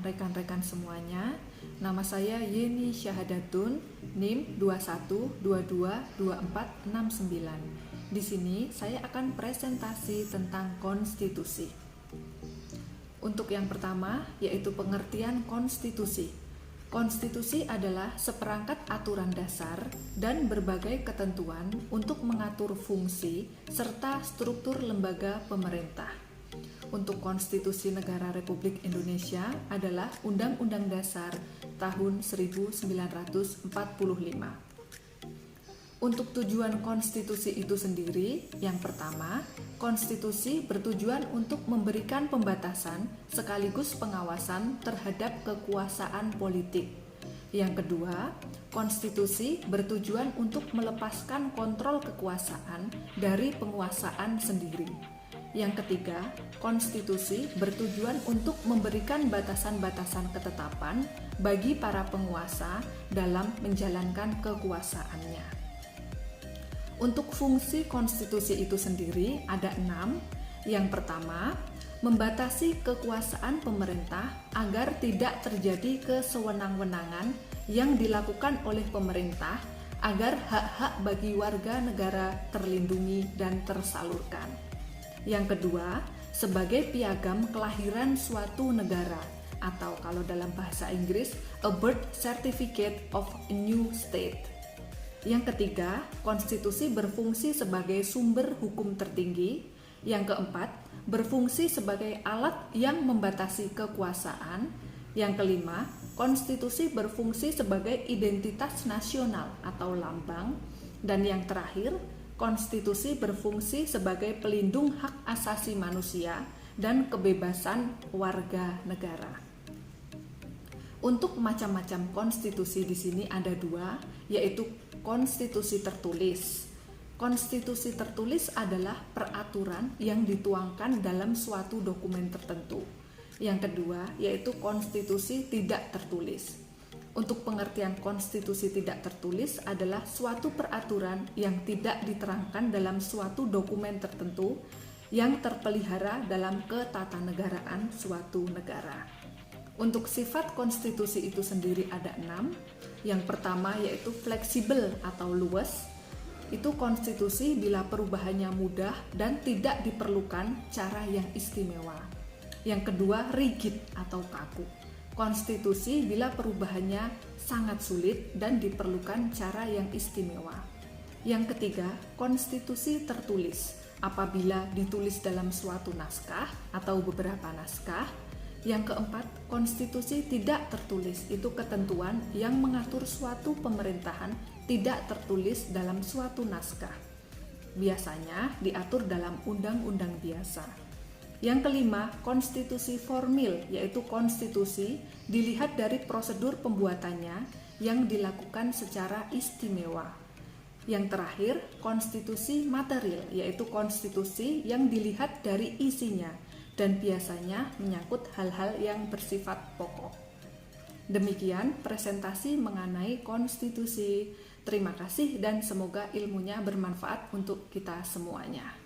rekan-rekan semuanya. Nama saya Yeni Syahadatun, NIM 21222469. Di sini saya akan presentasi tentang konstitusi. Untuk yang pertama, yaitu pengertian konstitusi. Konstitusi adalah seperangkat aturan dasar dan berbagai ketentuan untuk mengatur fungsi serta struktur lembaga pemerintah. Untuk Konstitusi Negara Republik Indonesia adalah Undang-Undang Dasar tahun 1945. Untuk tujuan konstitusi itu sendiri, yang pertama, konstitusi bertujuan untuk memberikan pembatasan sekaligus pengawasan terhadap kekuasaan politik. Yang kedua, konstitusi bertujuan untuk melepaskan kontrol kekuasaan dari penguasaan sendiri. Yang ketiga, konstitusi bertujuan untuk memberikan batasan-batasan ketetapan bagi para penguasa dalam menjalankan kekuasaannya. Untuk fungsi konstitusi itu sendiri ada 6. Yang pertama, membatasi kekuasaan pemerintah agar tidak terjadi kesewenang-wenangan yang dilakukan oleh pemerintah agar hak-hak bagi warga negara terlindungi dan tersalurkan. Yang kedua, sebagai piagam kelahiran suatu negara, atau kalau dalam bahasa Inggris, a birth certificate of a new state. Yang ketiga, konstitusi berfungsi sebagai sumber hukum tertinggi. Yang keempat, berfungsi sebagai alat yang membatasi kekuasaan. Yang kelima, konstitusi berfungsi sebagai identitas nasional atau lambang. Dan yang terakhir, konstitusi berfungsi sebagai pelindung hak asasi manusia dan kebebasan warga negara. Untuk macam-macam konstitusi di sini ada 2, yaitu konstitusi tertulis. Konstitusi tertulis adalah peraturan yang dituangkan dalam suatu dokumen tertentu. Yang kedua, yaitu konstitusi tidak tertulis. Untuk pengertian konstitusi tidak tertulis adalah suatu peraturan yang tidak diterangkan dalam suatu dokumen tertentu yang terpelihara dalam ketatanegaraan suatu negara. Untuk sifat konstitusi itu sendiri ada 6. Yang pertama yaitu fleksibel atau luas. Itu konstitusi bila perubahannya mudah dan tidak diperlukan cara yang istimewa. Yang kedua rigid atau kaku. Konstitusi bila perubahannya sangat sulit dan diperlukan cara yang istimewa. Yang ketiga, konstitusi tertulis apabila ditulis dalam suatu naskah atau beberapa naskah. Yang keempat, konstitusi tidak tertulis itu ketentuan yang mengatur suatu pemerintahan tidak tertulis dalam suatu naskah. Biasanya diatur dalam undang-undang biasa. Yang kelima, konstitusi formil, yaitu konstitusi dilihat dari prosedur pembuatannya yang dilakukan secara istimewa. Yang terakhir, konstitusi material, yaitu konstitusi yang dilihat dari isinya dan biasanya menyangkut hal-hal yang bersifat pokok. Demikian presentasi mengenai konstitusi. Terima kasih dan semoga ilmunya bermanfaat untuk kita semuanya.